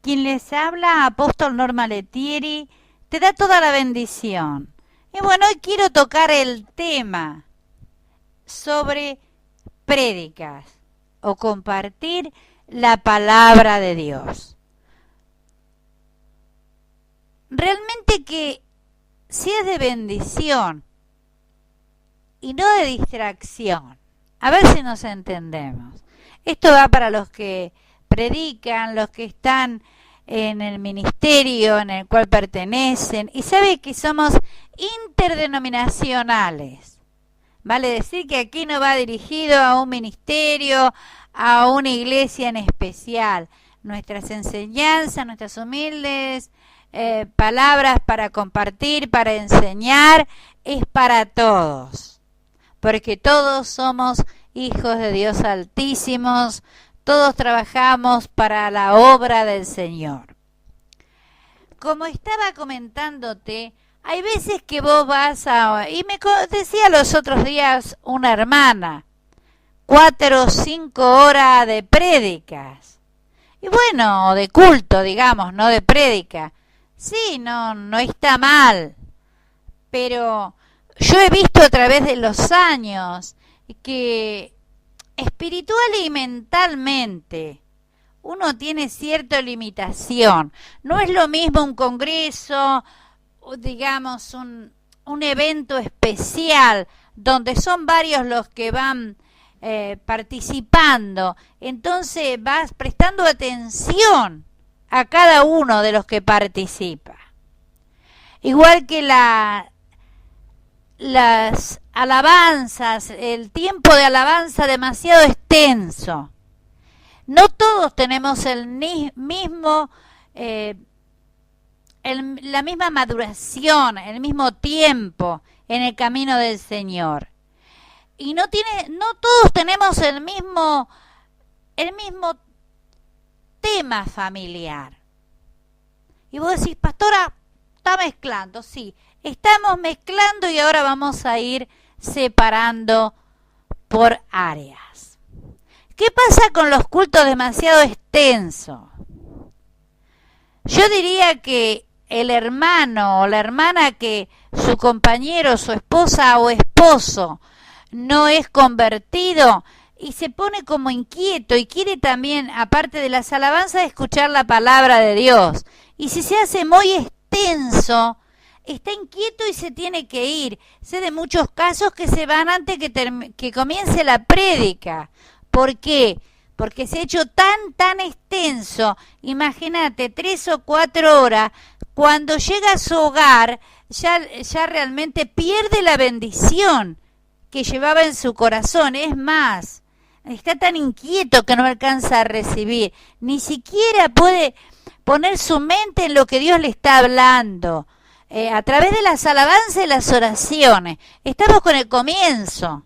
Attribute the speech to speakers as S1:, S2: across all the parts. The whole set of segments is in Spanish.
S1: Quien les habla, Apóstol Norma Letieri, te da toda la bendición. Y bueno, hoy quiero tocar el tema sobre prédicas o compartir la palabra de Dios. Realmente que si es de bendición y no de distracción. A ver si nos entendemos. Esto va para los que predican, los que están en el ministerio en el cual pertenecen y sabe que somos interdenominacionales. Vale decir que aquí no va dirigido a un ministerio, a una iglesia en especial. Nuestras enseñanzas, nuestras humildes palabras para compartir, para enseñar, es para todos. Porque todos somos hijos de Dios altísimos, todos trabajamos para la obra del Señor. Como estaba comentándote, hay veces que vos vas a... Y me decía los otros días una hermana, 4 o 5 horas de prédicas. Y bueno, de culto, digamos, no de prédica. Sí, no está mal. Pero yo he visto a través de los años que espiritual y mentalmente uno tiene cierta limitación. No es lo mismo un congreso, digamos, un evento especial donde son varios los que van participando. Entonces vas prestando atención a cada uno de los que participa. Igual que las alabanzas, el tiempo de alabanza demasiado extenso. No todos tenemos el mismo, la misma maduración, el mismo tiempo en el camino del Señor. Y no todos tenemos el mismo tema familiar. Y vos decís, pastora, está mezclando. Sí, estamos mezclando y ahora vamos a ir separando por áreas. ¿Qué pasa con los cultos demasiado extensos? Yo diría que el hermano o la hermana que su compañero, su esposa o esposo no es convertido y se pone como inquieto y quiere también, aparte de las alabanzas, escuchar la palabra de Dios. Y si se hace muy extenso, está inquieto y se tiene que ir. Sé de muchos casos que se van antes que comience la prédica. ¿Por qué? Porque se ha hecho tan extenso. Imagínate, 3 o 4 horas. Cuando llega a su hogar, ya realmente pierde la bendición que llevaba en su corazón. Es más, está tan inquieto que no alcanza a recibir. Ni siquiera puede poner su mente en lo que Dios le está hablando. A través de las alabanzas y las oraciones. Estamos con el comienzo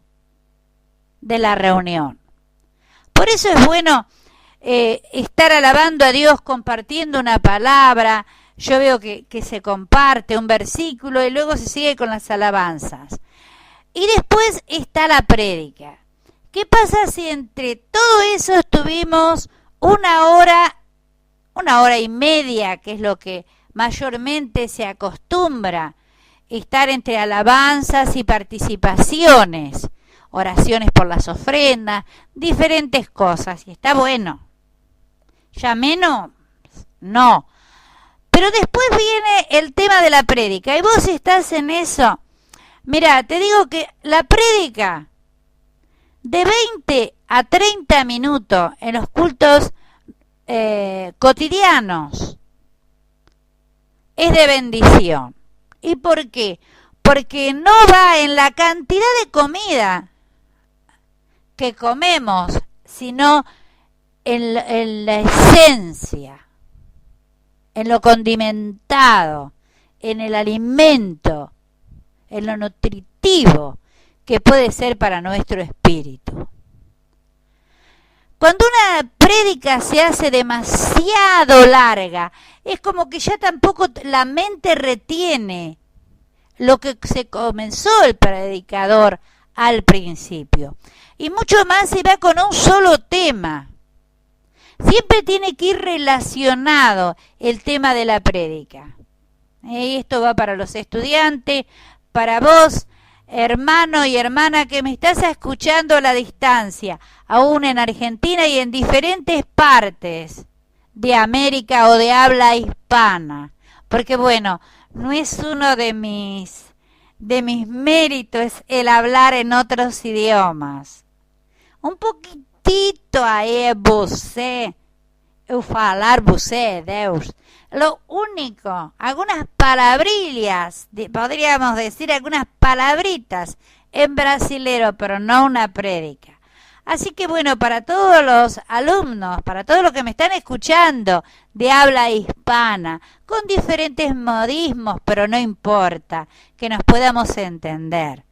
S1: de la reunión. Por eso es bueno estar alabando a Dios, compartiendo una palabra. Yo veo que se comparte un versículo y luego se sigue con las alabanzas. Y después está la prédica. ¿Qué pasa si entre todo eso estuvimos una hora y media, que es lo que mayormente se acostumbra, estar entre alabanzas y participaciones, oraciones por las ofrendas, diferentes cosas, y está bueno. Ya menos, no. Pero después viene el tema de la prédica, y vos estás en eso. Mirá, te digo que la prédica de 20 a 30 minutos en los cultos cotidianos es de bendición. ¿Y por qué? Porque no va en la cantidad de comida que comemos, sino en la esencia, en lo condimentado, en el alimento, en lo nutritivo que puede ser para nuestro espíritu. Cuando una prédica se hace demasiado larga, es como que ya tampoco la mente retiene lo que se comenzó el predicador al principio. Y mucho más se va con un solo tema. siempre tiene que ir relacionado el tema de la prédica. Esto va para los estudiantes, para vos, hermano y hermana que me estás escuchando a la distancia, aún en Argentina y en diferentes partes de América o de habla hispana. Porque bueno, no es uno de mis méritos el hablar en otros idiomas. Un poquitito aí você, eu falar você, Deus. Lo único, algunas palabrillas, podríamos decir algunas palabritas en brasilero, pero no una prédica. Así que bueno, para todos los alumnos, para todos los que me están escuchando de habla hispana, con diferentes modismos, pero no importa, que nos podamos entender.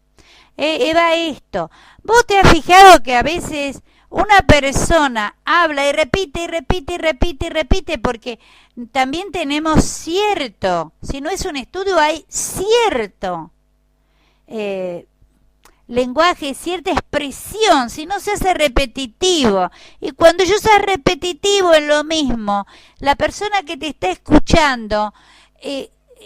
S1: Va esto, ¿vos te has fijado que a veces una persona habla y repite y repite y repite y repite? Porque también tenemos cierto, si no es un estudio, hay cierto lenguaje, cierta expresión, si no se hace repetitivo. Y cuando yo sea repetitivo en lo mismo, la persona que te está escuchando,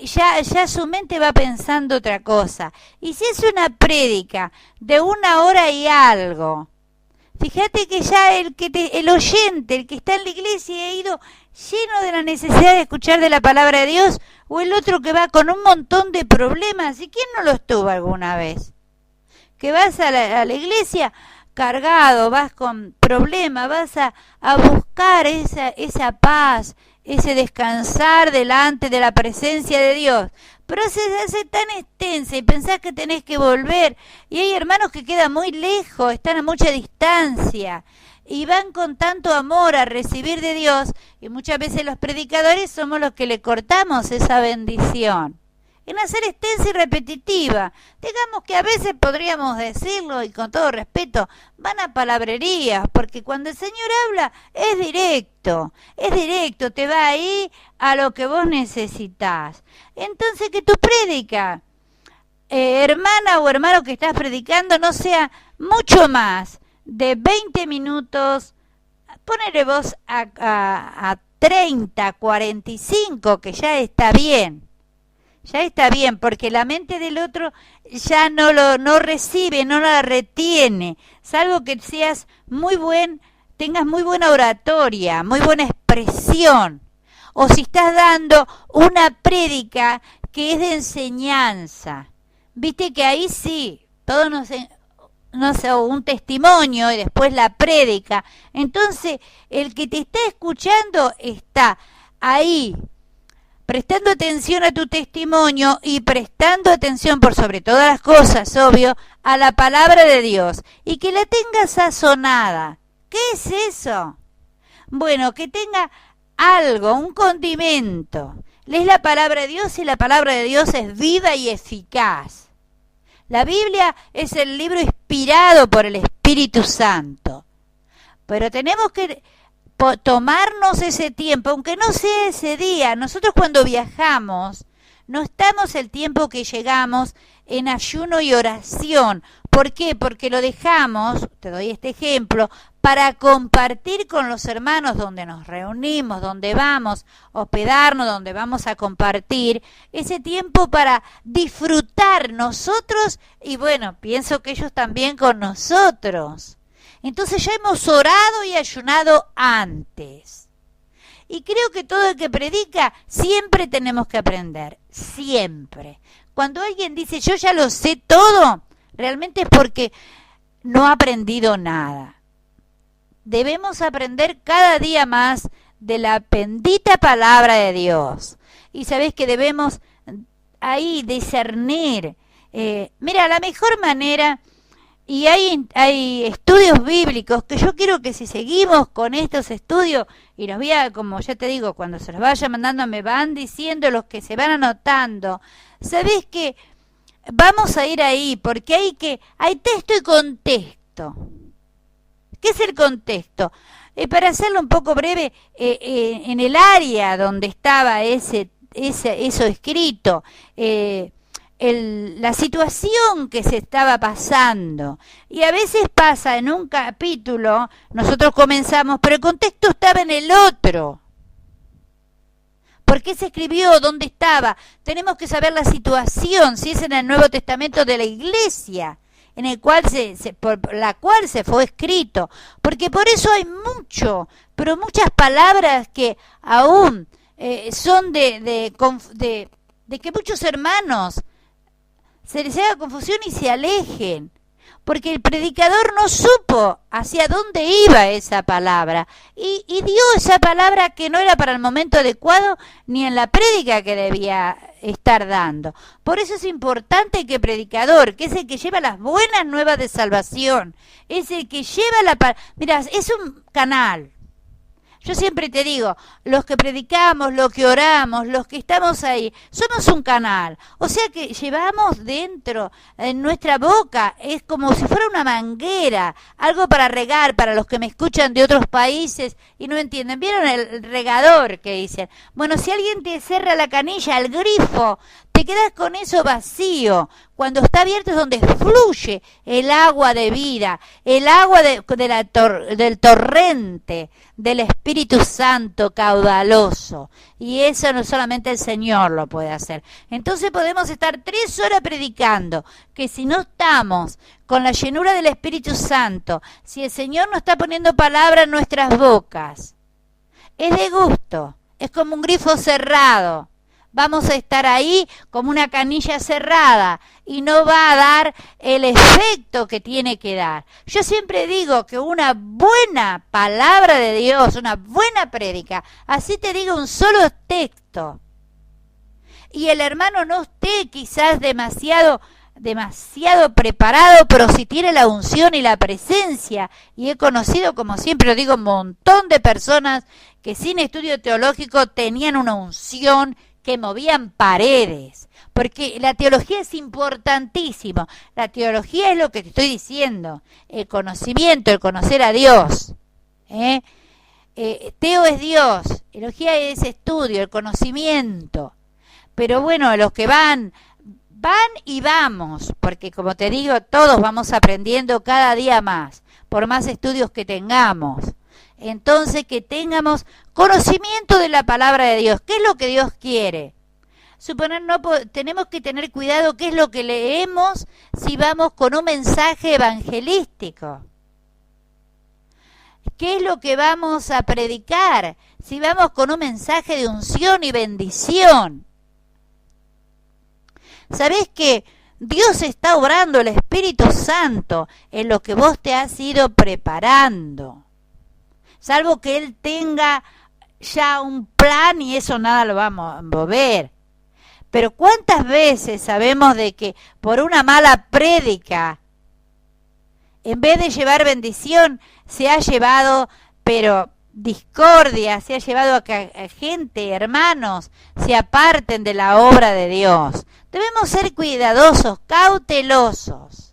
S1: ya su mente va pensando otra cosa. Y si es una prédica de 1 hora y algo, fíjate que ya el oyente, el que está en la iglesia, ha ido lleno de la necesidad de escuchar de la palabra de Dios, o el otro que va con un montón de problemas. ¿Y quién no lo estuvo alguna vez? Que vas a la iglesia cargado, vas con problemas, vas a buscar esa paz, ese descansar delante de la presencia de Dios. Pero se hace tan extensa y pensás que tenés que volver. Y hay hermanos que quedan muy lejos, están a mucha distancia y van con tanto amor a recibir de Dios. Y muchas veces los predicadores somos los que le cortamos esa bendición. En hacer extensa y repetitiva. Digamos que a veces podríamos decirlo, y con todo respeto, van a palabrerías, porque cuando el Señor habla es directo, te va ahí a lo que vos necesitás. Entonces que tu prédica, hermana o hermano que estás predicando, no sea mucho más de 20 minutos, ponele vos a 30, 45, que ya está bien. Ya está bien, porque la mente del otro ya no recibe, no la retiene, salvo que tengas muy buena oratoria, muy buena expresión, o si estás dando una prédica que es de enseñanza. Viste que ahí sí, todo no sé, un testimonio y después la prédica. Entonces, el que te está escuchando está ahí, prestando atención a tu testimonio y prestando atención por sobre todas las cosas, obvio, a la palabra de Dios. Y que la tenga sazonada. ¿Qué es eso? Bueno, que tenga algo, un condimento. Lees la palabra de Dios y la palabra de Dios es viva y eficaz. La Biblia es el libro inspirado por el Espíritu Santo. Pero tenemos que tomarnos ese tiempo, aunque no sea ese día. Nosotros cuando viajamos, no estamos el tiempo que llegamos en ayuno y oración. ¿Por qué? Porque lo dejamos, te doy este ejemplo, para compartir con los hermanos donde nos reunimos, donde vamos a hospedarnos, donde vamos a compartir, ese tiempo para disfrutar nosotros y bueno, pienso que ellos también con nosotros. Entonces ya hemos orado y ayunado antes. Y creo que todo el que predica siempre tenemos que aprender, siempre. Cuando alguien dice yo ya lo sé todo, realmente es porque no ha aprendido nada. Debemos aprender cada día más de la bendita palabra de Dios. Y sabés que debemos ahí discernir. Mira, la mejor manera... Y hay estudios bíblicos que yo quiero que si seguimos con estos estudios, y los voy a, como ya te digo, cuando se los vaya mandando me van diciendo los que se van anotando, sabés que vamos a ir ahí, porque hay texto y contexto. ¿Qué es el contexto? Para hacerlo un poco breve, en el área donde estaba eso escrito, la situación que se estaba pasando. Y a veces pasa en un capítulo, nosotros comenzamos, pero el contexto estaba en el otro. ¿Por qué se escribió? ¿Dónde estaba? Tenemos que saber la situación, si es en el Nuevo Testamento de la Iglesia, en el cual por la cual se fue escrito. Porque por eso hay pero muchas palabras que aún son de que muchos hermanos se les haga confusión y se alejen, porque el predicador no supo hacia dónde iba esa palabra y dio esa palabra que no era para el momento adecuado ni en la prédica que debía estar dando. Por eso es importante que el predicador, que es el que lleva las buenas nuevas de salvación, es el que lleva la palabra. Mira, es un canal. Yo siempre te digo, los que predicamos, los que oramos, los que estamos ahí, somos un canal. O sea que llevamos dentro, en nuestra boca, es como si fuera una manguera, algo para regar, para los que me escuchan de otros países y no entienden. ¿Vieron el regador que dicen? Bueno, si alguien te cierra la canilla, el grifo, te quedas con eso vacío. Cuando está abierto es donde fluye el agua de vida, el agua del torrente, del Espíritu Santo caudaloso. Y eso no solamente el Señor lo puede hacer. Entonces podemos estar 3 horas predicando, que si no estamos con la llenura del Espíritu Santo, si el Señor no está poniendo palabra en nuestras bocas, es de gusto, es como un grifo cerrado. Vamos a estar ahí como una canilla cerrada y no va a dar el efecto que tiene que dar. Yo siempre digo que una buena palabra de Dios, una buena prédica, así te digo un solo texto, y el hermano no esté quizás demasiado preparado, pero si tiene la unción y la presencia, y he conocido, como siempre lo digo, un montón de personas que sin estudio teológico tenían una unción que movían paredes, porque la teología es importantísimo. La teología es lo que te estoy diciendo, el conocimiento, el conocer a Dios. Teo es Dios, teología es estudio, el conocimiento. Pero bueno, los que van y vamos, porque como te digo, todos vamos aprendiendo cada día más, por más estudios que tengamos. Entonces, que tengamos conocimiento de la palabra de Dios. ¿Qué es lo que Dios quiere? Tenemos que tener cuidado qué es lo que leemos si vamos con un mensaje evangelístico. ¿Qué es lo que vamos a predicar si vamos con un mensaje de unción y bendición? ¿Sabés que Dios está obrando el Espíritu Santo en lo que vos te has ido preparando? Salvo que Él tenga ya un plan y eso nada lo vamos a mover. Pero ¿cuántas veces sabemos de que por una mala prédica, en vez de llevar bendición, se ha llevado, pero discordia, se ha llevado a que gente, hermanos, se aparten de la obra de Dios? Debemos ser cuidadosos, cautelosos.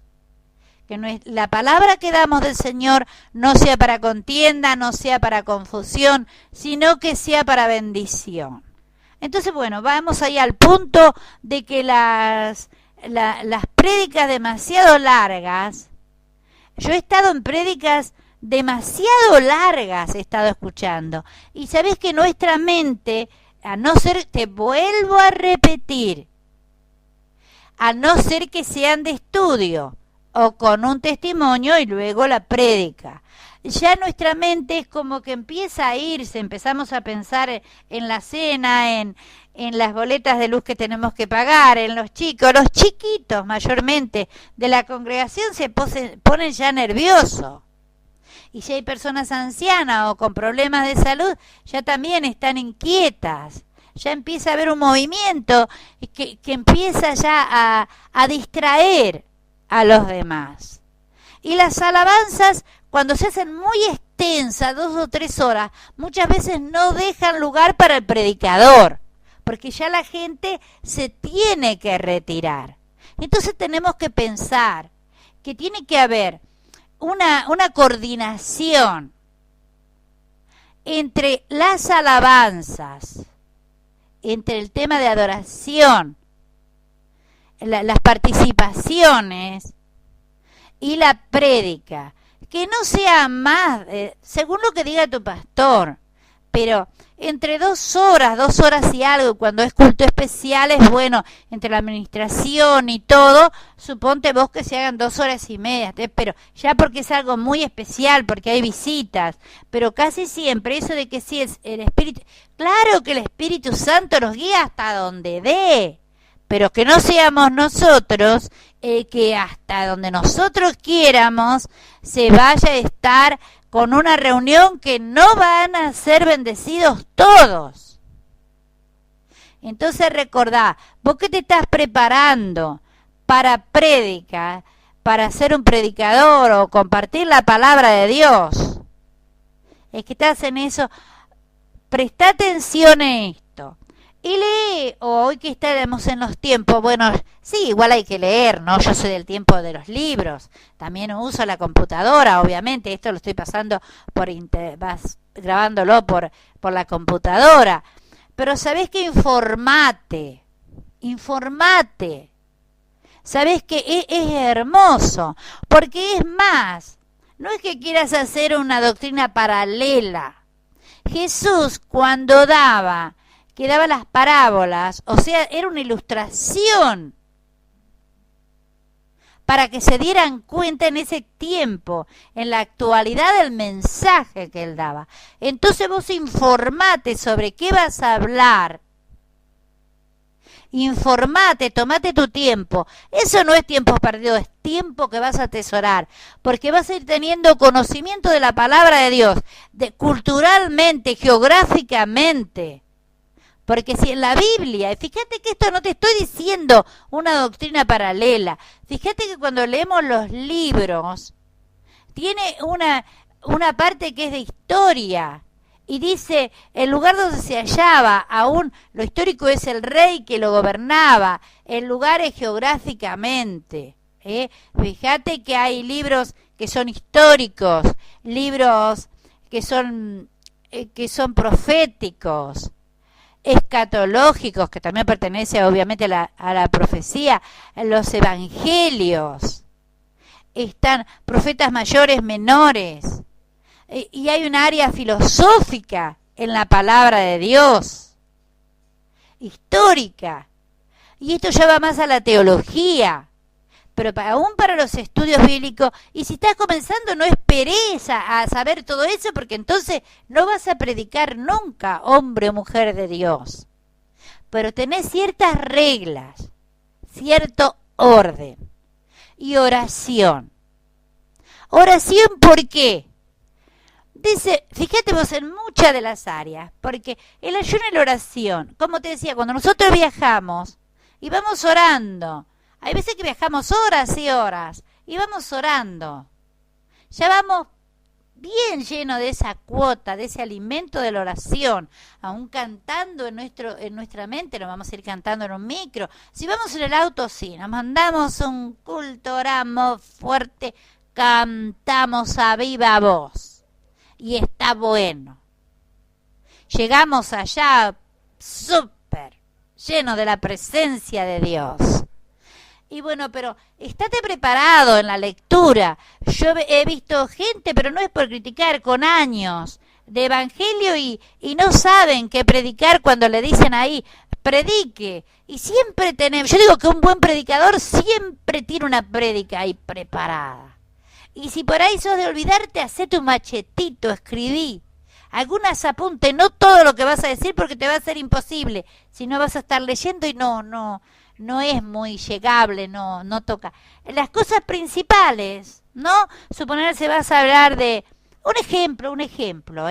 S1: Que la palabra que damos del Señor no sea para contienda, no sea para confusión, sino que sea para bendición. Entonces, bueno, vamos ahí al punto de que las prédicas demasiado largas, yo he estado en prédicas demasiado largas, he estado escuchando, y sabés que nuestra mente, a no ser, te vuelvo a repetir, a no ser que sean de estudio, o con un testimonio y luego la prédica, ya nuestra mente es como que empieza a irse, empezamos a pensar en la cena, en las boletas de luz que tenemos que pagar, en los chiquitos mayormente de la congregación se ponen ya nerviosos. Y si hay personas ancianas o con problemas de salud, ya también están inquietas. Ya empieza a haber un movimiento que empieza ya a distraer a los demás. Y las alabanzas, cuando se hacen muy extensas, 2 o 3 horas, muchas veces no dejan lugar para el predicador, porque ya la gente se tiene que retirar. Entonces tenemos que pensar que tiene que haber una coordinación entre las alabanzas, entre el tema de adoración, las participaciones y la prédica. Que no sea más, según lo que diga tu pastor, pero entre 2 horas y algo, cuando es culto especial, es bueno, entre la administración y todo, suponte vos que se hagan 2 horas y media, pero ya porque es algo muy especial, porque hay visitas, pero casi siempre eso de que sí es el Espíritu, claro que el Espíritu Santo nos guía hasta donde dé, pero que no seamos nosotros que hasta donde nosotros quieramos se vaya a estar con una reunión que no van a ser bendecidos todos. Entonces recordá, vos que te estás preparando para prédica, para ser un predicador o compartir la palabra de Dios, es que estás en eso, presta atención a esto. Y lee, hoy que estamos en los tiempos, bueno, sí, igual hay que leer, ¿no? Yo soy del tiempo de los libros, también uso la computadora, obviamente, esto lo estoy pasando vas grabándolo por la computadora, pero sabés que informate, sabés que es hermoso, porque es más, no es que quieras hacer una doctrina paralela. Jesús cuando que daba las parábolas, o sea, era una ilustración para que se dieran cuenta en ese tiempo, en la actualidad del mensaje que él daba. Entonces vos informate sobre qué vas a hablar, informate, tomate tu tiempo. Eso no es tiempo perdido, es tiempo que vas a atesorar, porque vas a ir teniendo conocimiento de la palabra de Dios, culturalmente, geográficamente. Porque si en la Biblia, y fíjate que esto no te estoy diciendo una doctrina paralela, fíjate que cuando leemos los libros, tiene una parte que es de historia, y dice, el lugar donde se hallaba, aún lo histórico es el rey que lo gobernaba, el lugar es geográficamente. Fíjate que hay libros que son históricos, libros que son proféticos, escatológicos, que también pertenece obviamente a la profecía, los evangelios, están profetas mayores, menores, y hay un área filosófica en la palabra de Dios, histórica, y esto ya va más a la teología, pero aún para los estudios bíblicos, y si estás comenzando no esperes a saber todo eso, porque entonces no vas a predicar nunca, hombre o mujer de Dios. Pero tenés ciertas reglas, cierto orden y oración. ¿Oración por qué? Dice, fíjate vos en muchas de las áreas, porque el ayuno y la oración, como te decía, cuando nosotros viajamos y vamos orando, hay veces que viajamos horas y horas y vamos orando. Ya vamos bien llenos de esa cuota, de ese alimento de la oración, aún cantando en nuestra mente, lo vamos a ir cantando en un micro. Si vamos en el auto, sí, nos mandamos un culto, oramos fuerte, cantamos a viva voz. Y está bueno. Llegamos allá súper llenos de la presencia de Dios. Y bueno, pero estate preparado en la lectura. Yo he visto gente, pero no es por criticar, con años de evangelio y no saben qué predicar cuando le dicen ahí, predique. Y siempre tenemos, yo digo que un buen predicador siempre tiene una prédica ahí preparada. Y si por ahí sos de olvidarte, hacé tu machetito, escribí. Algunas apunte, no todo lo que vas a decir porque te va a ser imposible. Si no vas a estar leyendo y no es muy llegable, no toca. Las cosas principales, ¿no? Suponer si vas a hablar de un ejemplo,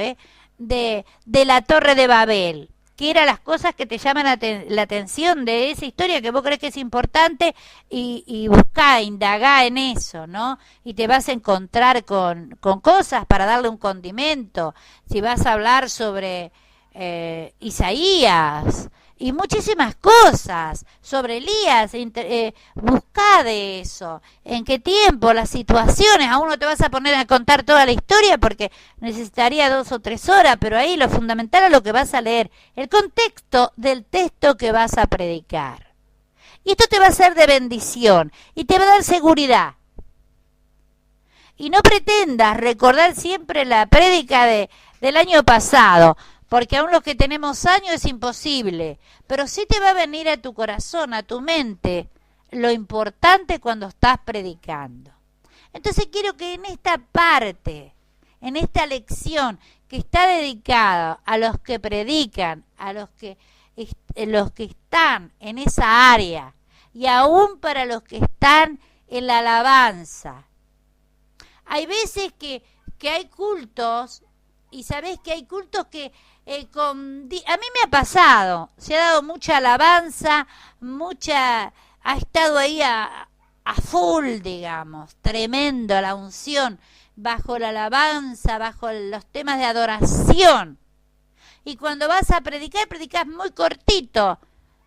S1: de la Torre de Babel, que eran las cosas que te llaman la atención de esa historia que vos crees que es importante y buscá, indagá en eso, ¿no? Y te vas a encontrar con cosas para darle un condimento. Si vas a hablar sobre Isaías y muchísimas cosas sobre Elías, buscá de eso, en qué tiempo, las situaciones. Aún no te vas a poner a contar toda la historia porque necesitaría 2 o 3 horas, pero ahí lo fundamental es lo que vas a leer, el contexto del texto que vas a predicar. Y esto te va a ser de bendición y te va a dar seguridad. Y no pretendas recordar siempre la prédica del año pasado, porque aún los que tenemos años es imposible, pero sí te va a venir a tu corazón, a tu mente, lo importante cuando estás predicando. Entonces quiero que en esta parte, en esta lección que está dedicada a los que predican, a los que están en esa área, y aún para los que están en la alabanza. Hay veces que hay cultos, y sabés que hay cultos que a mí me ha pasado, se ha dado mucha alabanza, ha estado ahí a full, digamos, tremendo la unción, bajo la alabanza, bajo los temas de adoración. Y cuando vas a predicar, predicas muy cortito,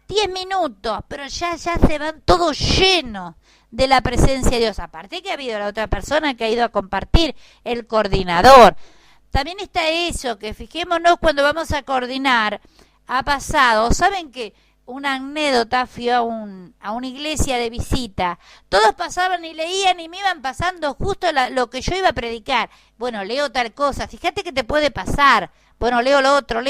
S1: 10 minutos, pero ya se van todos llenos de la presencia de Dios. Aparte que ha habido la otra persona que ha ido a compartir, el coordinador. También está eso, que fijémonos cuando vamos a coordinar, ha pasado, ¿saben qué? Una anécdota, fui a una iglesia de visita, todos pasaban y leían y me iban pasando justo lo que yo iba a predicar. Bueno, leo tal cosa, fíjate que te puede pasar, bueno, leo lo otro.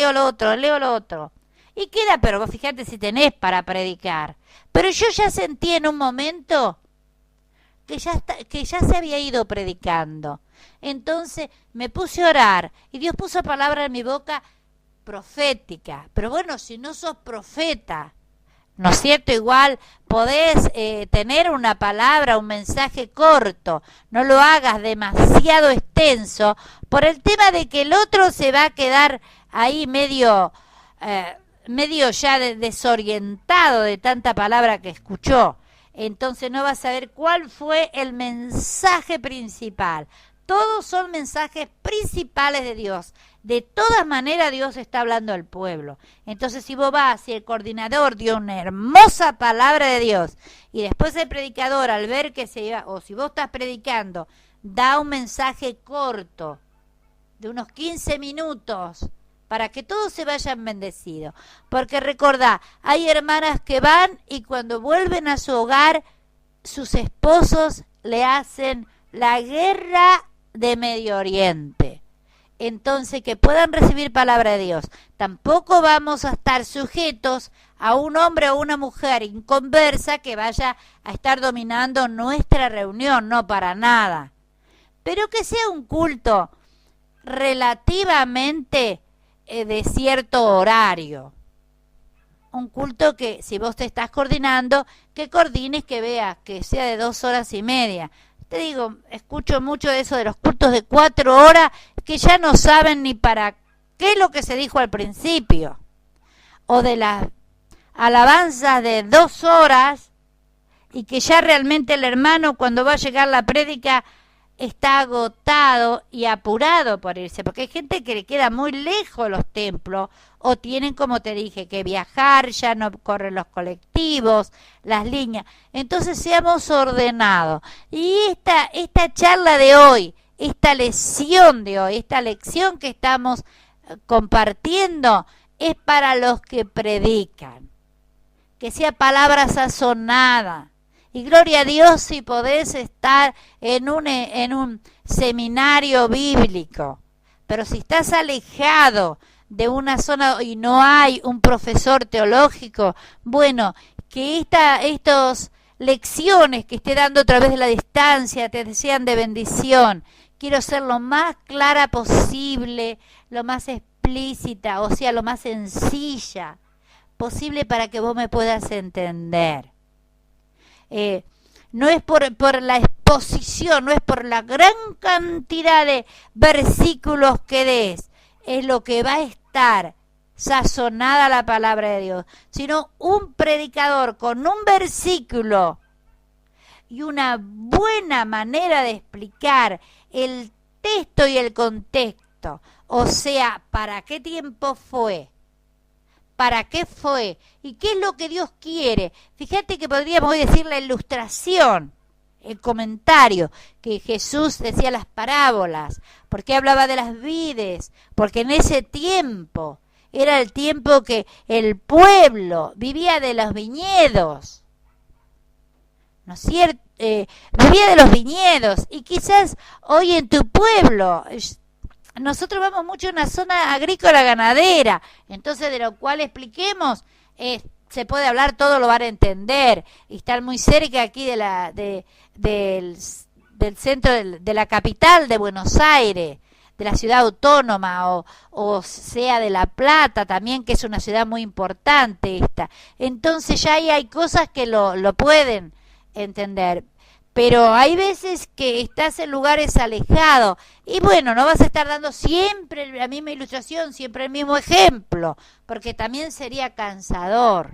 S1: Y queda, pero vos fíjate si tenés para predicar. Pero yo ya sentí en un momento que ya se había ido predicando. Entonces me puse a orar y Dios puso palabra en mi boca profética. Pero bueno, si no sos profeta, ¿no es cierto? Igual podés tener una palabra, un mensaje corto. No lo hagas demasiado extenso por el tema de que el otro se va a quedar ahí medio ya desorientado de tanta palabra que escuchó. Entonces no va a saber cuál fue el mensaje principal. Todos son mensajes principales de Dios. De todas maneras Dios está hablando al pueblo. Entonces si vos vas y el coordinador dio una hermosa palabra de Dios y después el predicador al ver que se iba, o si vos estás predicando, da un mensaje corto de unos 15 minutos para que todos se vayan bendecidos. Porque recordá, hay hermanas que van y cuando vuelven a su hogar, sus esposos le hacen la guerra de Medio Oriente. Entonces, que puedan recibir palabra de Dios. Tampoco vamos a estar sujetos a un hombre o una mujer inconversa que vaya a estar dominando nuestra reunión, no para nada. Pero que sea un culto relativamente de cierto horario. Un culto que, si vos te estás coordinando, que coordines, que veas, que sea de 2 horas y media. Te digo, escucho mucho de eso de los cultos de 4 horas, que ya no saben ni para qué es lo que se dijo al principio. O de las alabanzas de 2 horas, y que ya realmente el hermano, cuando va a llegar la prédica, está agotado y apurado por irse, porque hay gente que le queda muy lejos los templos, o tienen, como te dije, que viajar, ya no corren los colectivos, las líneas. Entonces seamos ordenados. Y esta charla de hoy, esta lección de hoy, esta lección que estamos compartiendo, es para los que predican. Que sea palabra sazonada. Y gloria a Dios si podés estar en un seminario bíblico. Pero si estás alejado de una zona y no hay un profesor teológico, bueno, que estas lecciones que esté dando a través de la distancia te sean de bendición. Quiero ser lo más clara posible, lo más explícita, o sea, lo más sencilla posible para que vos me puedas entender. No es por la exposición, no es por la gran cantidad de versículos que des, es lo que va a estar sazonada la palabra de Dios, sino un predicador con un versículo y una buena manera de explicar el texto y el contexto, o sea, para qué tiempo fue, para qué fue y qué es lo que Dios quiere. Fíjate que podríamos hoy decir la ilustración, el comentario, que Jesús decía las parábolas, porque hablaba de las vides, porque en ese tiempo era el tiempo que el pueblo vivía de los viñedos. ¿no es cierto? Vivía de los viñedos, y quizás hoy en tu pueblo, nosotros vamos mucho a una zona agrícola ganadera, entonces de lo cual expliquemos, se puede hablar, todo lo van a entender, y estar muy cerca aquí del centro de la capital de Buenos Aires, de la ciudad autónoma, o sea de La Plata también, que es una ciudad muy importante esta. Entonces ya ahí hay cosas que lo pueden entender. Pero hay veces que estás en lugares alejados y bueno, no vas a estar dando siempre la misma ilustración, siempre el mismo ejemplo, porque también sería cansador.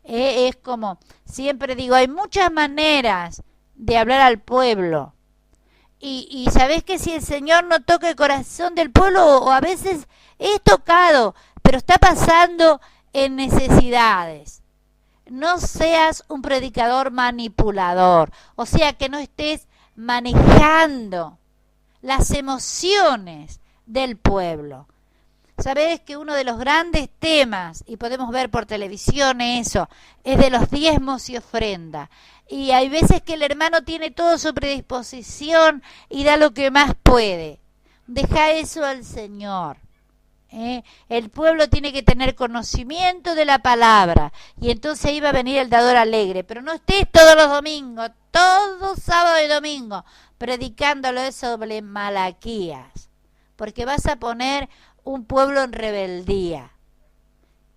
S1: Es como, siempre digo, hay muchas maneras de hablar al pueblo. Y sabés que si el Señor no toca el corazón del pueblo, o a veces es tocado, pero está pasando en necesidades. No seas un predicador manipulador, o sea, que no estés manejando las emociones del pueblo. Sabés que uno de los grandes temas, y podemos ver por televisión eso, es de los diezmos y ofrenda. Y hay veces que el hermano tiene toda su predisposición y da lo que más puede. Deja eso al Señor. El pueblo tiene que tener conocimiento de la palabra, y entonces iba a venir el dador alegre. Pero no estés todos los domingos, todos sábado y domingo, predicándolo sobre Malaquías, porque vas a poner un pueblo en rebeldía.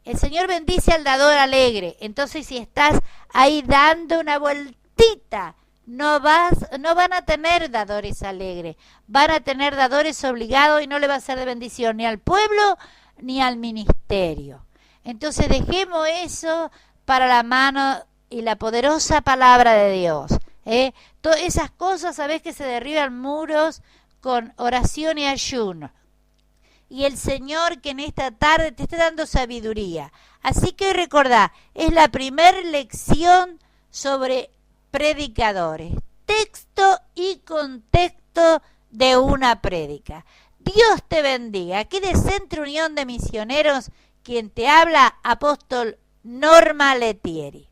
S1: El Señor bendice al dador alegre. Entonces, si estás ahí dando una vueltita, no van a tener dadores alegres, van a tener dadores obligados, y no le va a ser de bendición ni al pueblo ni al ministerio. Entonces dejemos eso para la mano y la poderosa palabra de Dios. Todas esas cosas, sabés que se derriban muros con oración y ayuno. Y el Señor, que en esta tarde te está dando sabiduría. Así que recordá, es la primera lección sobre predicadores, texto y contexto de una prédica. Dios te bendiga. Aquí de Centro Unión de Misioneros, quien te habla, apóstol Norma Letieri.